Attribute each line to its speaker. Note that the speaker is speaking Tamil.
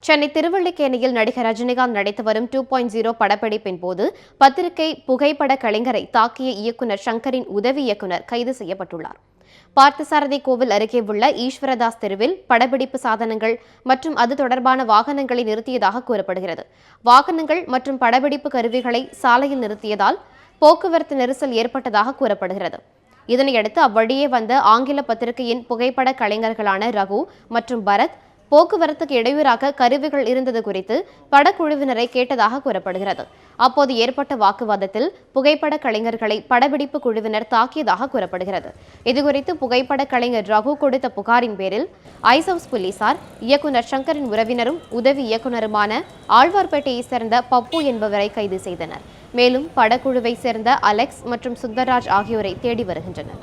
Speaker 1: சென்னை திருவல்லிக்கேணியில் நடிகர் ரஜினிகாந்த் நடித்து வரும் 2.0 படப்பிடிப்பின் போது பத்திரிகை புகைப்பட கலைஞரை தாக்கிய இயக்குநர் சங்கரின் உதவி இயக்குநர் கைது செய்யப்பட்டுள்ளார். பார்த்தசாரதி கோவில் அருகே உள்ள ஈஸ்வரதாஸ் தெருவில் படப்பிடிப்பு சாதனங்கள் மற்றும் அது தொடர்பான வாகனங்களை நிறுத்தியதாக கூறப்படுகிறது. வாகனங்கள் மற்றும் படப்பிடிப்பு கருவிகளை சாலையில் நிறுத்தியதால் போக்குவரத்து நெரிசல் ஏற்பட்டதாக கூறப்படுகிறது. இதனையடுத்து அவ்வழியே வந்த ஆங்கில பத்திரிகையின் புகைப்பட கலைஞர்களான ரகு மற்றும் பரத் போக்குவரத்துக்கு இடையூறாக கருவிகள் இருந்தது குறித்து படக்குழுவினரை கேட்டதாக கூறப்படுகிறது. அப்போது ஏற்பட்ட வாக்குவாதத்தில் புகைப்பட கலைஞர்களை படப்பிடிப்பு குழுவினர் தாக்கியதாக கூறப்படுகிறது. இதுகுறித்து புகைப்பட கலைஞர் ரகு கொடுத்த புகாரின் பேரில் ஐசவுஸ் போலீசார் இயக்குநர் சங்கரின் உறவினரும் உதவி இயக்குநருமான ஆழ்வார்பேட்டையை சேர்ந்த பப்பு என்பவரை கைது செய்தனர். மேலும் படக்குழுவை சேர்ந்த அலெக்ஸ் மற்றும் சுந்தர்ராஜ் ஆகியோரை தேடி வருகின்றனர்.